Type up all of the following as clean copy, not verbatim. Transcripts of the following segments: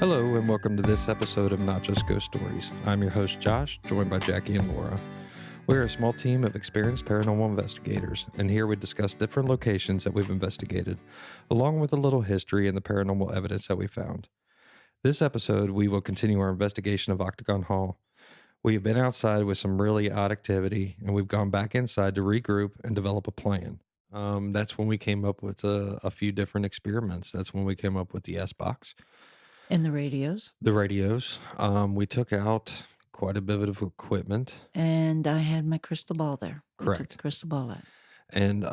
Hello, and welcome to this episode of Not Just Ghost Stories. I'm your host, Josh, joined by Jackie and Laura. We're a small team of experienced paranormal investigators, and here we discuss different locations that we've investigated, along with a little history and the paranormal evidence that we found. This episode, we will continue our investigation of Octagon Hall. We have been outside with some really odd activity, and we've gone back inside to regroup and develop a plan. That's when we came up with a few different experiments. That's when we came up with the S-Box. And the radios. The radios. We took out quite a bit of equipment. And I had my crystal ball there. Correct. We took the crystal ball out. And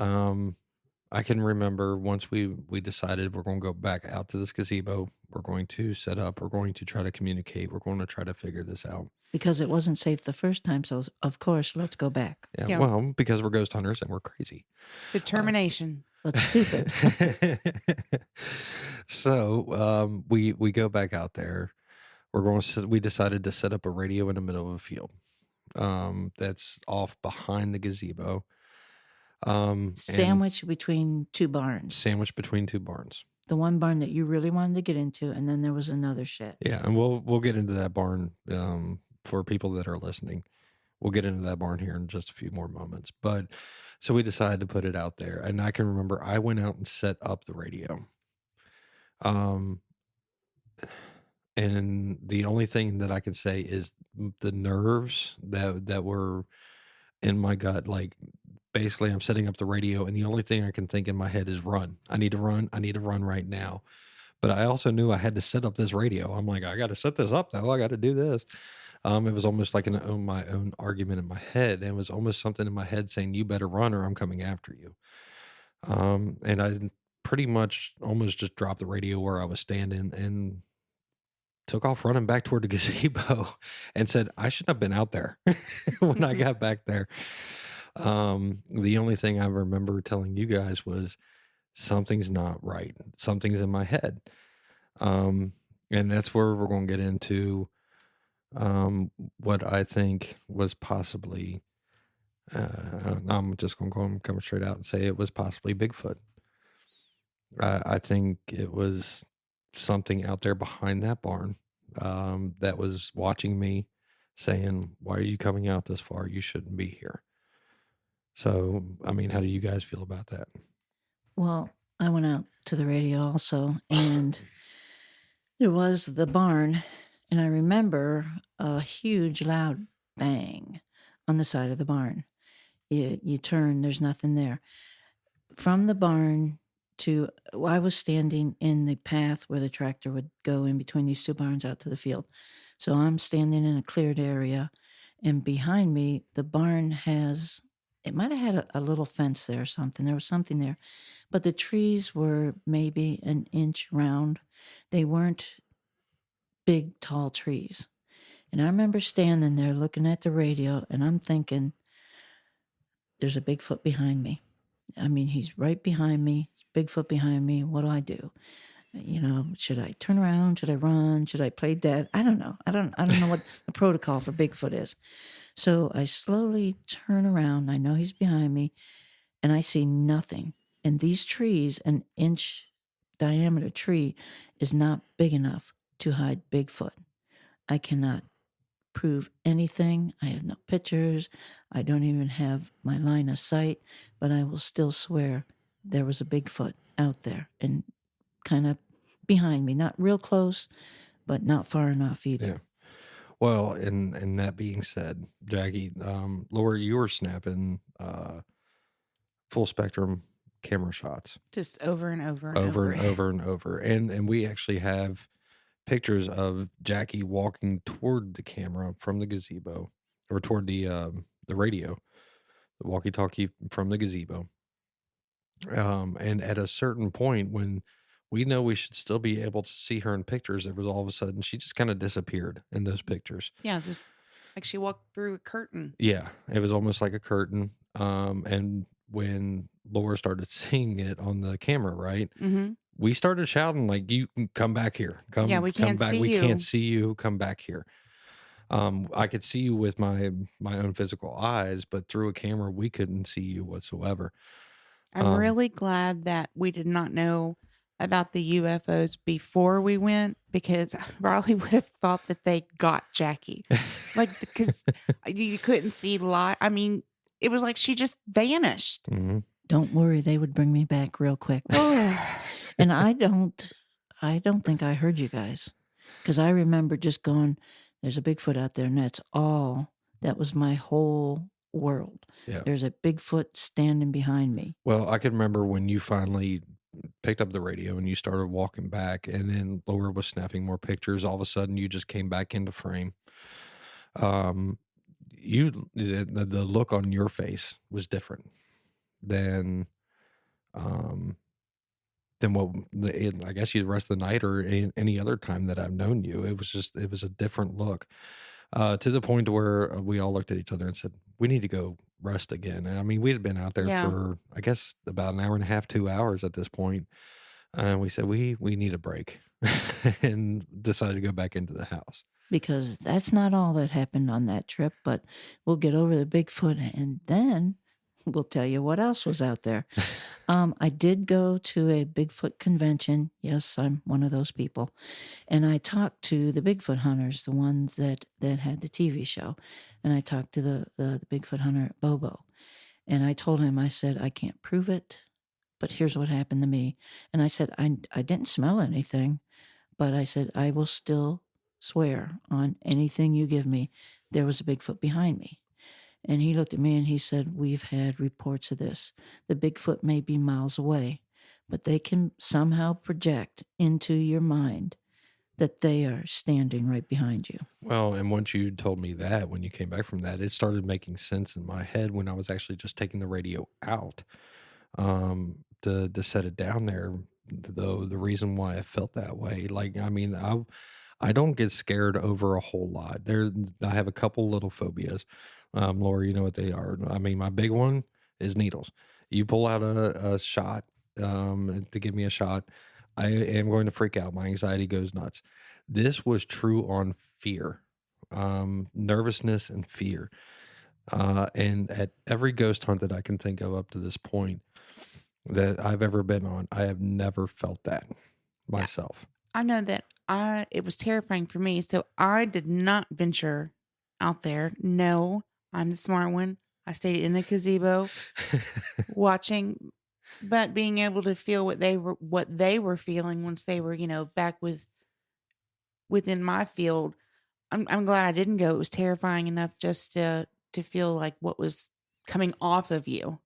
I can remember once we decided we're going to go back out to this gazebo, we're going to set up, we're going to try to communicate, we're going to try to figure this out. Because it wasn't safe the first time, so of course, let's go back. Yeah. Well, because we're ghost hunters and we're crazy. Determination. But stupid. So we go back out there. We decided to set up a radio in the middle of a field that's off behind the gazebo. Sandwiched between two barns. Sandwiched between two barns. The one barn that you really wanted to get into, and then there was another shed. Yeah, and we'll get into that barn for people that are listening. We'll get into that barn here in just a few more moments. But so we decided to put it out there. And I can remember I went out and set up the radio. And the only thing that I can say is the nerves that were in my gut. Like, basically, I'm setting up the radio, and the only thing I can think in my head is run. I need to run. I need to run right now. But I also knew I had to set up this radio. I'm like, I got to set this up, though. I got to do this. It was almost like my own argument in my head. And it was almost something in my head saying, you better run or I'm coming after you. And I pretty much almost just dropped the radio where I was standing and took off running back toward the gazebo and said, I shouldn't have been out there when I got back there. The only thing I remember telling you guys was something's not right. Something's in my head. And that's where we're going to get into what I think was possibly, I'm just going to come straight out and say it was possibly Bigfoot. I think it was something out there behind that barn that was watching me saying, why are you coming out this far? You shouldn't be here. So, I mean, how do you guys feel about that? Well, I went out to the radio also, and there was the barn. And I remember a huge, loud bang on the side of the barn. You turn, there's nothing there. From the barn I was standing in the path where the tractor would go in between these two barns out to the field. So I'm standing in a cleared area, and behind me, the barn it might have had a little fence there or something. There was something there. But the trees were maybe an inch round. They weren't big, tall trees. And I remember standing there looking at the radio, and I'm thinking, there's a Bigfoot behind me. I mean, he's right behind me, Bigfoot behind me. What do I do? You know, should I turn around? Should I run? Should I play dead? I don't know. I don't know what the protocol for Bigfoot is. So I slowly turn around. I know he's behind me, and I see nothing. And these trees, an inch diameter tree, is not big enough to hide Bigfoot. I cannot prove anything. I have no pictures. I don't even have my line of sight, but I will still swear there was a Bigfoot out there and kind of behind me, not real close, but not far enough either. Yeah. Well, and that being said, Jackie, Laura, you were snapping full spectrum camera shots. Just over and over and over. And over and over. And we actually have pictures of Jackie walking toward the camera from the gazebo, or toward the radio, the walkie-talkie from the gazebo. And at a certain point, when we know we should still be able to see her in pictures, it was all of a sudden she just kind of disappeared in those pictures. Yeah, just like she walked through a curtain. Yeah, it was almost like a curtain. And when Laura started seeing it on the camera, right? Mm-hmm. We started shouting like, "You can come back here! We can't back. See we you. Can't see you! Come back here!" I could see you with my own physical eyes, but through a camera, we couldn't see you whatsoever. I'm really glad that we did not know about the UFOs before we went, because Riley would have thought that they got Jackie. Like, because you couldn't see light. I mean, it was like she just vanished. Mm-hmm. Don't worry, they would bring me back real quick. And I don't think I heard you guys, because I remember just going, there's a Bigfoot out there, and that's all. That was my whole world. Yeah. There's a Bigfoot standing behind me. Well, I can remember when you finally picked up the radio and you started walking back, and then Laura was snapping more pictures. All of a sudden, you just came back into frame. The look on your face was different than what I guess the rest of the night or any other time that I've known you. It was a different look, to the point where we all looked at each other and said, we need to go rest again. And I mean, we had been out there Yeah. for, I guess, about an hour and a half, 2 hours at this point. And we said, we need a break and decided to go back into the house. Because that's not all that happened on that trip, but we'll get over the Bigfoot and then we'll tell you what else was out there. I did go to a Bigfoot convention. Yes, I'm one of those people. And I talked to the Bigfoot hunters, the ones that had the TV show. And I talked to the Bigfoot hunter, Bobo. And I told him, I said, I can't prove it, but here's what happened to me. And I said, I didn't smell anything, but I said, I will still swear on anything you give me, there was a Bigfoot behind me. And he looked at me and he said, we've had reports of this. The Bigfoot may be miles away, but they can somehow project into your mind that they are standing right behind you. Well, and once you told me that, when you came back from that, it started making sense in my head when I was actually just taking the radio out, to set it down there. Though the reason why I felt that way, like, I mean, I don't get scared over a whole lot. I have a couple little phobias. Laura, you know what they are. I mean, my big one is needles. You pull out a shot, to give me a shot, I am going to freak out. My anxiety goes nuts. This was true on fear, nervousness and fear. And at every ghost hunt that I can think of up to this point that I've ever been on, I have never felt that myself. I know that it was terrifying for me, so I did not venture out there. No, I'm the smart one. I stayed in the gazebo watching, but being able to feel what they were feeling once they were, back within my field. I'm glad I didn't go. It was terrifying enough just to feel like what was coming off of you.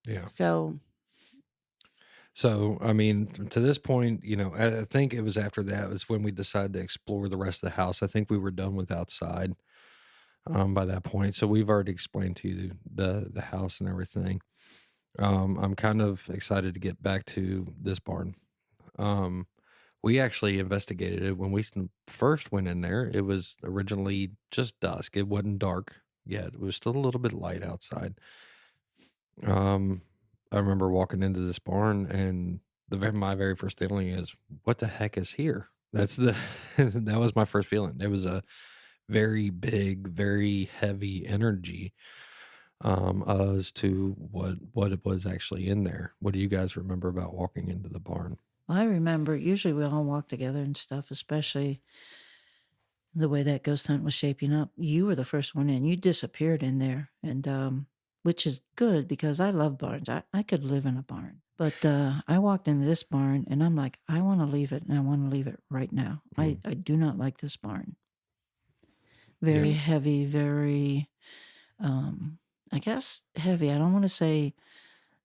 Yeah. So, I mean, to this point, I think it was after that was when we decided to explore the rest of the house. I think we were done with outside by that point. So we've already explained to you the house and everything. I'm kind of excited to get back to this barn. We actually investigated it when we first went in there. It was originally just dusk. It wasn't dark yet. It was still a little bit light outside. I remember walking into this barn and my very first feeling is, what the heck is here? That was my first feeling. There was a very big, very heavy energy, as to what it was actually in there. What do you guys remember about walking into the barn? I remember usually we all walk together and stuff, especially the way that ghost hunt was shaping up. You were the first one in. You disappeared in there, and which is good because I love barns. I could live in a barn. But I walked into this barn and I'm like, I want to leave it, and I want to leave it right now. I do not like this barn. Very heavy, very, I guess heavy. I don't want to say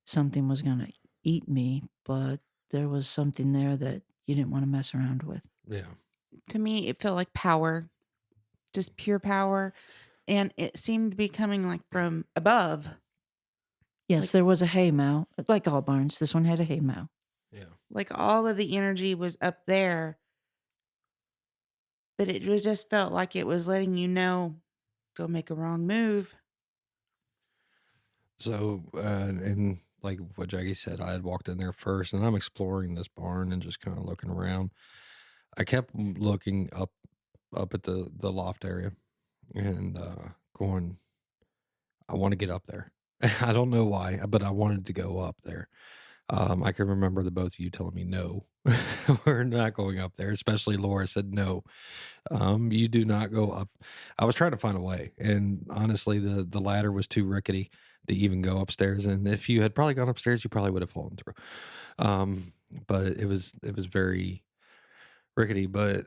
something was going to eat me, but there was something there that you didn't want to mess around with. Yeah. to me, it felt like power, just pure power. And it seemed to be coming like from above. Yes, there was a haymow, like all barns. This one had a haymow. Yeah. Like all of the energy was up there. But it was just felt like it was letting you know, don't make a wrong move. So, and like what Jackie said, I had walked in there first, and I'm exploring this barn and just kind of looking around. I kept looking up at the loft area and going, I want to get up there. I don't know why, but I wanted to go up there. I can remember the both of you telling me no, we're not going up there. Especially Laura said no. You do not go up. I was trying to find a way, and honestly, the ladder was too rickety to even go upstairs. And if you had probably gone upstairs, you probably would have fallen through. But it was very rickety. But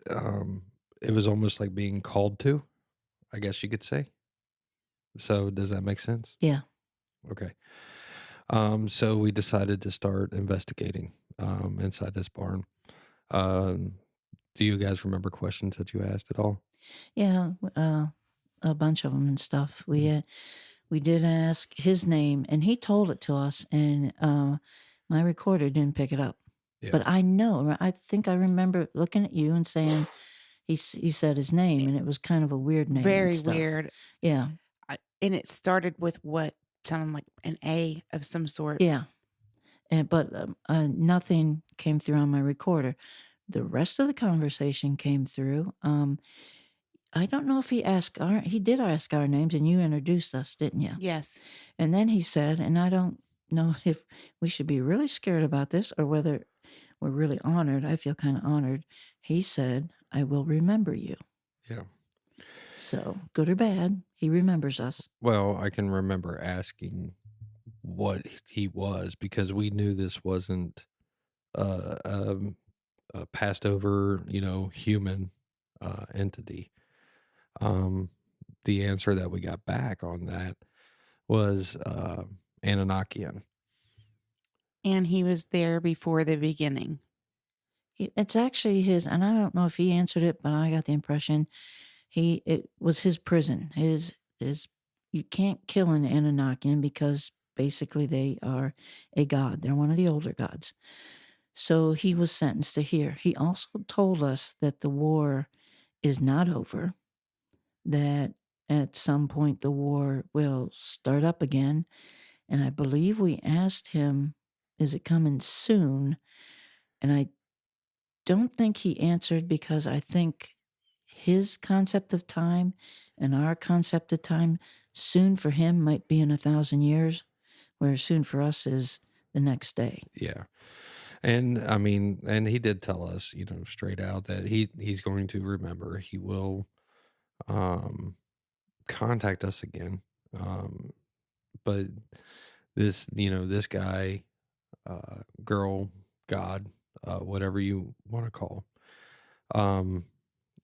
it was almost like being called to, I guess you could say. So does that make sense? Yeah. Okay. So we decided to start investigating inside this barn. Um, do you guys remember questions that you asked at all? Yeah. A bunch of them and stuff. We did ask his name, and he told it to us, and my recorder didn't pick it up. Yeah. But I think I remember looking at you and saying he said his name, and it was kind of a weird name. Very and stuff. weird. Yeah. And it started with what sounded like an A of some sort. Yeah. But nothing came through on my recorder. The rest of the conversation came through. I don't know if he did ask our names, and you introduced us, didn't you? Yes. And then he said, and I don't know if we should be really scared about this or whether we're really honored. I feel kind of honored. He said, "I will remember you." Yeah. So, good or bad, he remembers us. Well, I can remember asking what he was, because we knew this wasn't a passed over, human entity. The answer that we got back on that was Anunnakian. And he was there before the beginning. It's actually his, and I don't know if he answered it, but I got the impression it was his prison. His you can't kill an Anunnakian because basically they are a god. They're one of the older gods. So he was sentenced to here. He also told us that the war is not over, that at some point the war will start up again. And I believe we asked him, is it coming soon? And I don't think he answered, because I think his concept of time and our concept of time, soon for him might be in 1,000 years, where soon for us is the next day. Yeah. And I mean, and he did tell us, straight out that he's going to remember. He will contact us again. But this guy, girl, God, whatever you want to call,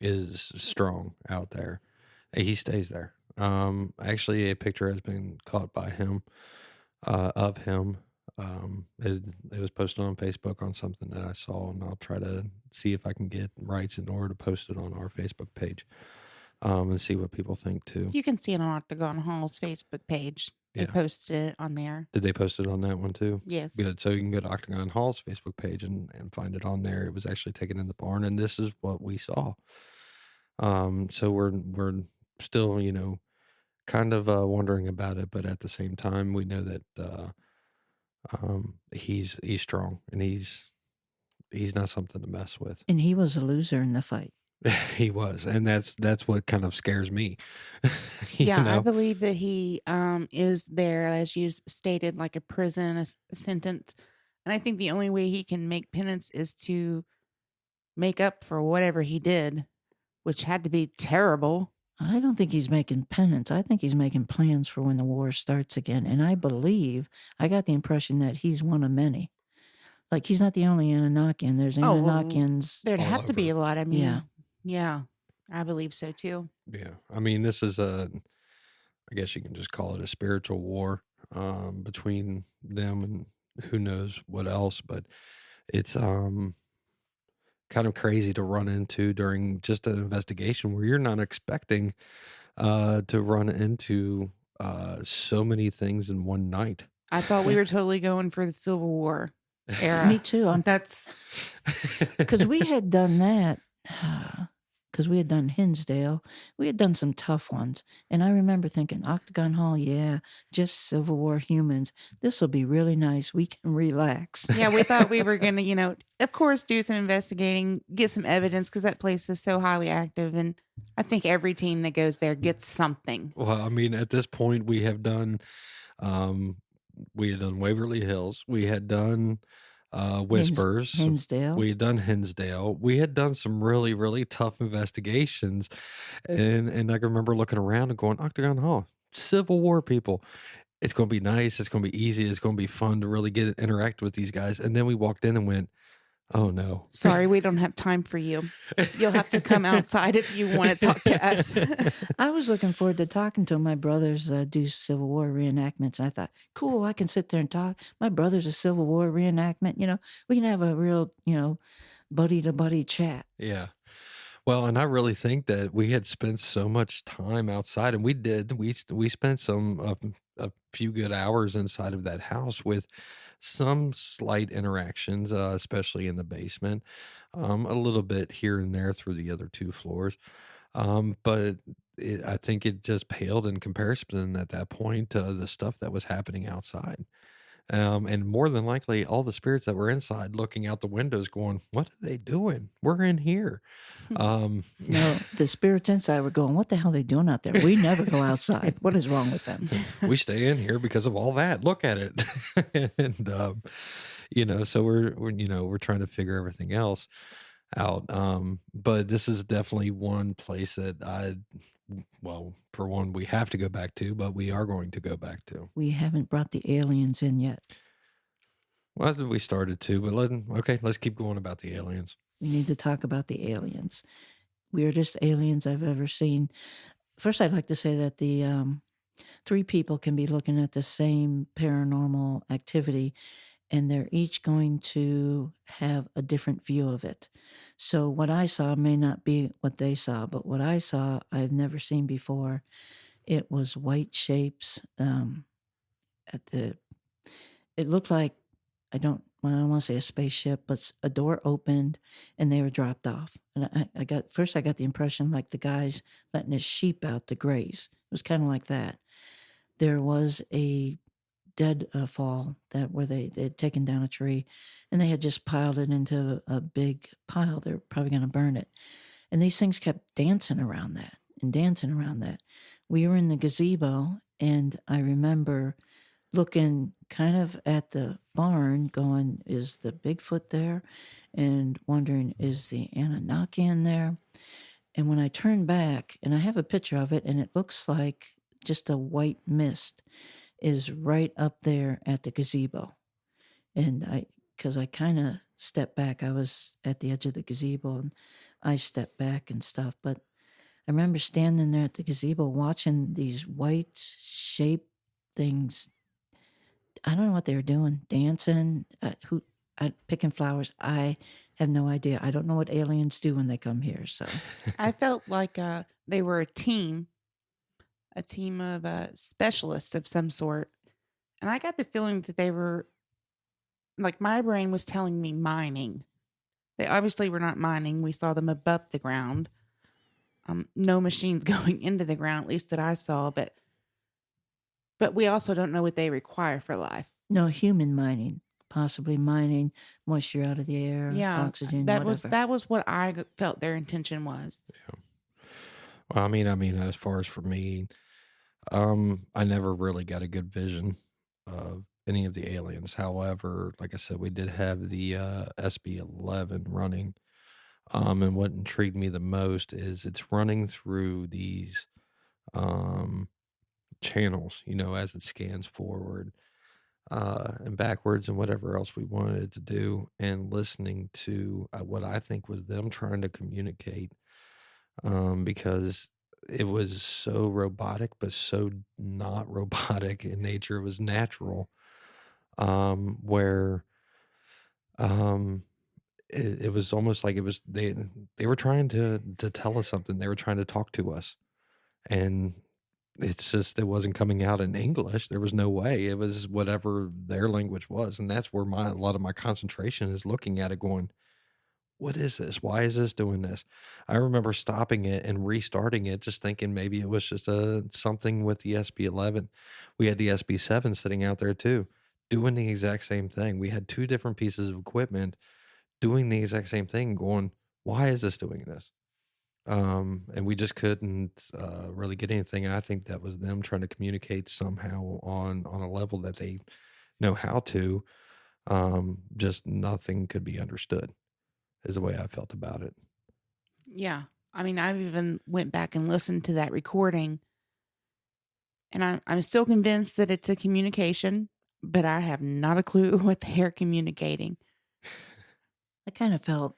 is strong out there. He stays there. Actually, a picture has been caught by him, of him. It was posted on Facebook on something that I saw, and I'll try to see if I can get rights in order to post it on our Facebook page, and see what people think too. You can see it on Octagon Hall's Facebook page. They posted it on there. Did they post it on that one too? Yes. Good. So you can go to Octagon Hall's Facebook page and find it on there. It was actually taken in the barn, and this is what we saw. So we're still, kind of wondering about it, but at the same time, we know that he's strong, and he's not something to mess with. And he was a loser in the fight. He was, and that's what kind of scares me. I believe that he is there, as you stated, like a prison, a sentence. And I think the only way he can make penance is to make up for whatever he did, which had to be terrible. I don't think he's making penance. I think he's making plans for when the war starts again. And I got the impression that he's one of many. Like, he's not the only Anunnakian. There's Anunnakians. There'd all have to be a lot. I mean, Yeah. yeah, I believe so too. Yeah. I mean, this is I guess you can just call it a spiritual war between them and who knows what else, but it's kind of crazy to run into during just an investigation where you're not expecting to run into so many things in one night. I thought we were totally going for the Civil War era. Me too. That's because we had done that. Because we had done Hinsdale, we had done some tough ones. And I remember thinking, Octagon Hall, yeah, just Civil War humans. This will be really nice. We can relax. Yeah, we thought we were going to, of course, do some investigating, get some evidence, because that place is so highly active. And I think every team that goes there gets something. Well, I mean, at this point, we have done done Waverly Hills. We had done Whispers. Hinsdale. We had done Hinsdale. We had done some really, really tough investigations. And I can remember looking around and going, Octagon Hall, Civil War people. It's going to be nice. It's going to be easy. It's going to be fun to really interact with these guys. And then we walked in and went, oh no. Sorry, we don't have time for you. You'll have to come outside if you want to talk to us. I was looking forward to talking to my brothers do Civil War reenactments. I thought, cool, I can sit there and talk. My brother's a Civil War reenactment. We can have a real, buddy to buddy chat. Yeah. Well, and I really think that we had spent so much time outside, and we did. We spent a few good hours inside of that house with some slight interactions, especially in the basement, a little bit here and there through the other 2 floors. But I think it just paled in comparison at that point to the stuff that was happening outside. And more than likely, all the spirits that were inside looking out the windows going, what are they doing? We're in here. No, the spirits inside were going, what the hell are they doing out there? We never go outside. What is wrong with them? We stay in here because of all that. Look at it. And, so we're trying to figure everything else out. But this is definitely one place that for one, we have to go back to, but we are going to go back to. We haven't brought the aliens in yet. Well, we started to, but let's keep going about the aliens. We need to talk about the aliens. Weirdest aliens I've ever seen. First, I'd like to say that the 3 people can be looking at the same paranormal activity, and they're each going to have a different view of it. So what I saw may not be what they saw, but what I saw, I've never seen before. It was white shapes it looked like, I don't want to say a spaceship, but a door opened and they were dropped off. And I got the impression like the guy's letting his sheep out to graze. It was kind of like that. There was a dead fall where they had taken down a tree and they had just piled it into a big pile. They're probably going to burn it. And these things kept dancing around that and dancing around that. We were in the gazebo and I remember looking kind of at the barn going, is the Bigfoot there? And wondering, is the Anunnaki in there? And when I turned back, and I have a picture of it, and it looks like just a white mist is right up there at the gazebo. And because I kind of stepped back, I was at the edge of the gazebo and I stepped back and stuff. But I remember standing there at the gazebo watching these white shaped things. I don't know what they were doing, dancing, picking flowers. I have no idea. I don't know what aliens do when they come here. So I felt like they were a team of specialists of some sort. And I got the feeling that they were, like, my brain was telling me mining. They obviously were not mining. We saw them above the ground. No machines going into the ground, at least that I saw. But we also don't know what they require for life. No, human mining, possibly mining moisture out of the air, oxygen, that whatever. that was what I felt their intention was. Yeah. Well, I mean, as far as for me, I never really got a good vision of any of the aliens. However, like I said, we did have the SB-11 running. And what intrigued me the most is it's running through these channels, as it scans forward and backwards and whatever else we wanted it to do, and listening to what I think was them trying to communicate, because it was so robotic, but so not robotic in nature. It was natural, where it was almost like it was they were trying to tell us something. They were trying to talk to us, and it's just it wasn't coming out in English. There was no way. It was whatever their language was, and that's where a lot of my concentration is looking at it, going, what is this? Why is this doing this? I remember stopping it and restarting it, just thinking maybe it was just something with the SB-11. We had the SB-7 sitting out there too, doing the exact same thing. We had 2 different pieces of equipment doing the exact same thing, going, why is this doing this? And we just couldn't really get anything. And I think that was them trying to communicate somehow on a level that they know how to. Just nothing could be understood. Is the way I felt about it. Yeah. I mean, I've even went back and listened to that recording, and I'm still convinced that it's a communication, but I have not a clue what they're communicating. I kind of felt,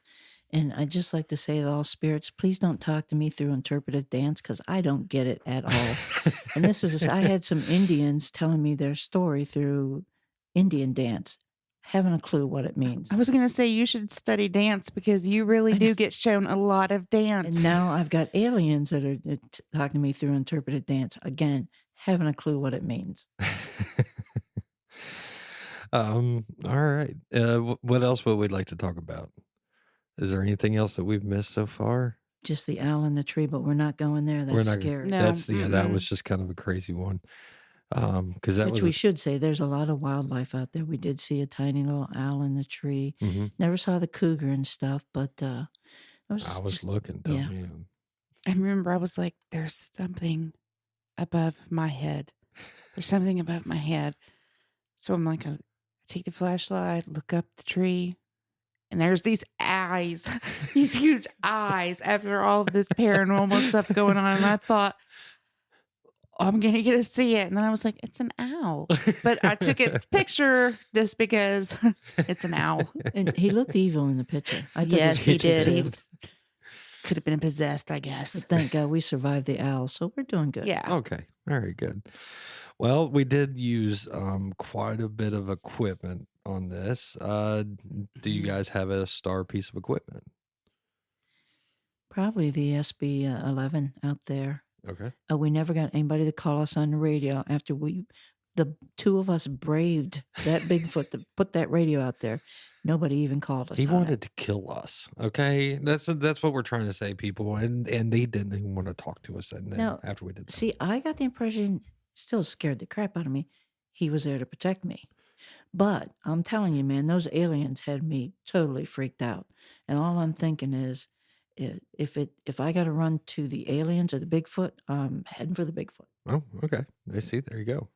and I just like to say to all spirits, please don't talk to me through interpretive dance because I don't get it at all. And I had some Indians telling me their story through Indian dance. Haven't a clue what it means. I was going to say you should study dance because you really do get shown a lot of dance. And now I've got aliens that are talking to me through interpretive dance. Again, haven't a clue what it means. All right. What else would we like to talk about? Is there anything else that we've missed so far? Just the owl in the tree, but we're not going there. That's scary. No. That was just kind of a crazy one. Because Which we should say, there's a lot of wildlife out there. We did see a tiny little owl in the tree. Never saw the cougar and stuff, but I was looking. Yeah. Man. I remember I was like, there's something above my head. There's something above my head. So I'm like, I take the flashlight, look up the tree, and there's these eyes, these huge eyes after all of this paranormal stuff going on. And I thought, I'm going to get to see it. And then I was like, it's an owl. But I took its picture just because it's an owl. And he looked evil in the picture. Yes, he did. Too. He could have been possessed, I guess. But thank God we survived the owl. So we're doing good. Yeah. Okay. Very good. Well, we did use quite a bit of equipment on this. Do you guys have a star piece of equipment? Probably the SB-11 out there. Okay. We never got anybody to call us on the radio after the two of us braved that Bigfoot to put that radio out there. Nobody even called us. He wanted to kill us. Okay, that's what we're trying to say, people, and they didn't even want to talk to us. And then after we did that. See, I got the impression, still scared the crap out of me, he was there to protect me. But I'm telling you, man, those aliens had me totally freaked out, and all I'm thinking is, if I got to run to the aliens or the Bigfoot, I'm heading for the Bigfoot. Oh, okay. I see. There you go.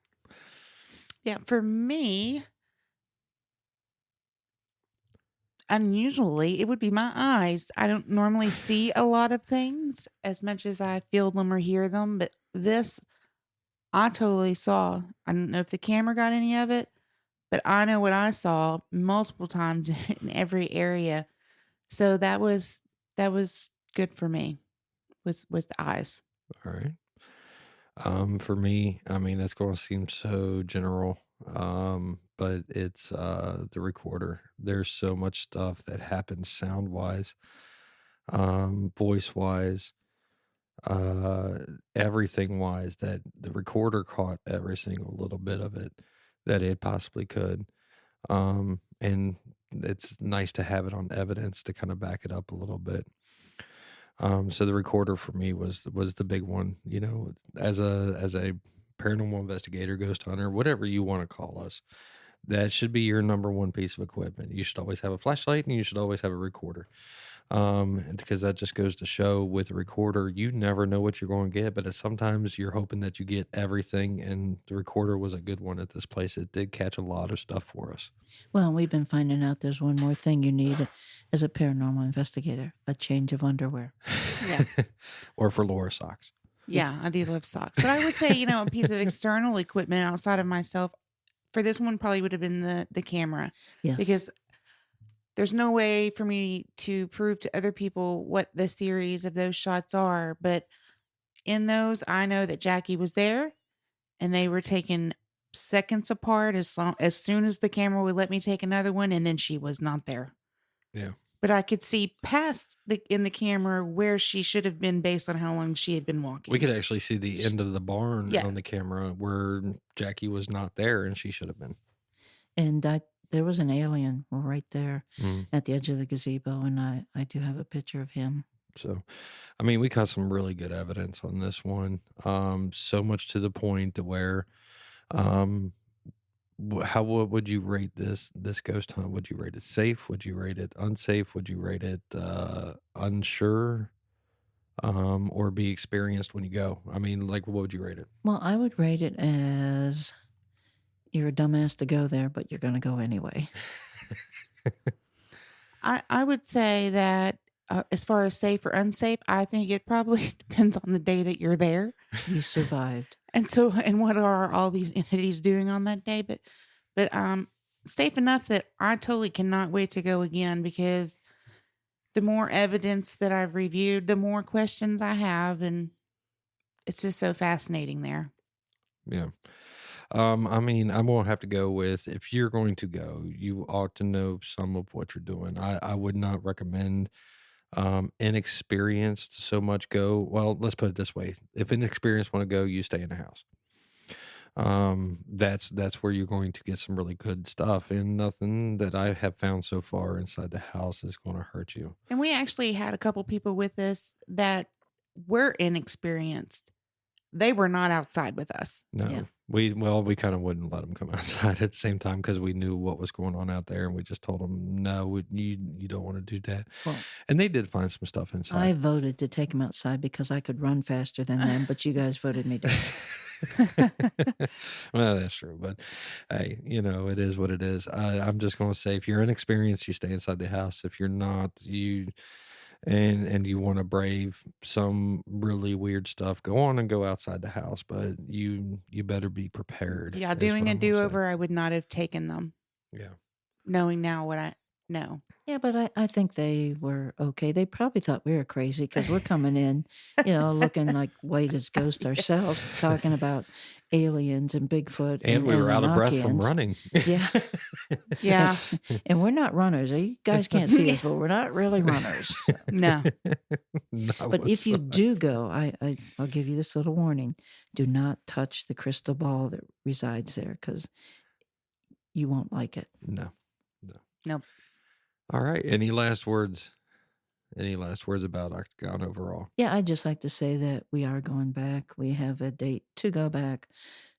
Yeah, for me, unusually, it would be my eyes. I don't normally see a lot of things as much as I feel them or hear them, but this I totally saw. I don't know if the camera got any of it, but I know what I saw multiple times in every area. So that was good for me. Was the eyes. All right. For me, I mean, that's going to seem so general, but it's the recorder. There's so much stuff that happens sound wise, voice wise, everything wise, that the recorder caught every single little bit of it that it possibly could. And it's nice to have it on evidence to kind of back it up a little bit. So the recorder for me was the big one, you know, as a paranormal investigator, ghost hunter, whatever you want to call us, that should be your number one piece of equipment. You should always have a flashlight and you should always have a recorder. Because that just goes to show with a recorder, you never know what you're going to get, but sometimes you're hoping that you get everything. And the recorder was a good one at this place. It did catch a lot of stuff for us. Well, we've been finding out there's one more thing you need as a paranormal investigator: a change of underwear. Yeah. Or for Laura socks. Yeah, I do love socks. But I would say, you know, a piece of external equipment outside of myself for this one probably would have been the camera. Yes. Because there's no way for me to prove to other people what the series of those shots are. But in those, I know that Jackie was there and they were taken seconds apart as soon as the camera would let me take another one, and then she was not there. Yeah. But I could see past in the camera where she should have been based on how long she had been walking. We could actually see the end of the barn Yeah. on the camera where Jackie was not there and she should have been. And there was an alien right there at the edge of the gazebo, and I do have a picture of him. So, I mean, we got some really good evidence on this one. So much to the point to where, what would you rate this ghost hunt? Would you rate it safe? Would you rate it unsafe? Would you rate it unsure? or be experienced when you go? I mean, like, what would you rate it? Well, I would rate it as you're a dumbass to go there, but you're going to go anyway. I would say that as far as safe or unsafe, I think it probably depends on the day that you're there. You survived. And what are all these entities doing on that day? But safe enough that I totally cannot wait to go again, because the more evidence that I've reviewed, the more questions I have, and it's just so fascinating there. Yeah. I mean, I'm gonna have to go with, if you're going to go, you ought to know some of what you're doing. I would not recommend inexperienced so much go. Well, let's put it this way: if inexperienced want to go, you stay in the house. That's where you're going to get some really good stuff, and nothing that I have found so far inside the house is going to hurt you. And we actually had a couple people with us that were inexperienced. They were not outside with us. No, Yeah. we kind of wouldn't let them come outside at the same time, because we knew what was going on out there, and we just told them, no, you don't want to do that. Well, And they did find some stuff I inside. voted to take them outside because I could run faster than them, but you guys voted me down. Well, that's true, but hey, it is what it is. I'm just going to say, if you're inexperienced, you stay inside the house. If you're not, and you want to brave some really weird stuff, go on and go outside the house, but you better be prepared. Yeah, is doing what a I'm gonna say. do-over, I would not have taken them, Yeah. knowing now what I know. Yeah, but I think they were okay. They probably thought we were crazy because we're coming in, looking like white as ghost ourselves, talking about aliens and Bigfoot. And we were out of breath from Anunnakins. running. Yeah. Yeah. And we're not runners. You guys can't see us, but we're not really runners. No. Not But if you whatsoever. do go, I'll give you this little warning. Do not touch the crystal ball that resides there, because you won't like it. No. Nope. All right. Any last words? Any last words about Octagon overall? Yeah, I'd just like to say that we are going back. We have a date to go back.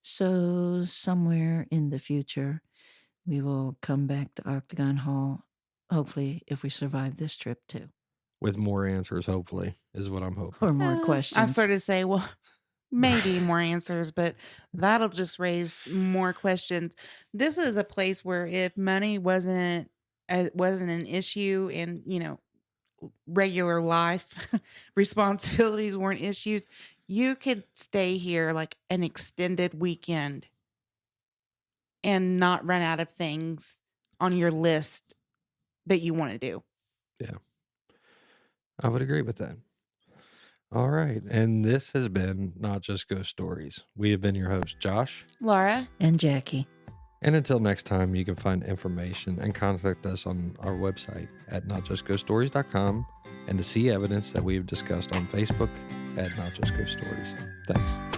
So somewhere in the future, we will come back to Octagon Hall, hopefully, if we survive this trip too. With more answers, hopefully, is what I'm hoping. Or more questions. I've started to say, well, maybe more answers, but that'll just raise more questions. This is a place where if money wasn't an issue, and regular life responsibilities weren't issues, you could stay here like an extended weekend and not run out of things on your list that you want to do. Yeah. I would agree with that. All right. And this has been Not Just Ghost Stories. We have been your hosts, Josh. Laura? And Jackie. And until next time, you can find information and contact us on our website at notjustghoststories.com, and to see evidence that we have discussed on Facebook at Not Just Ghost Stories. Thanks.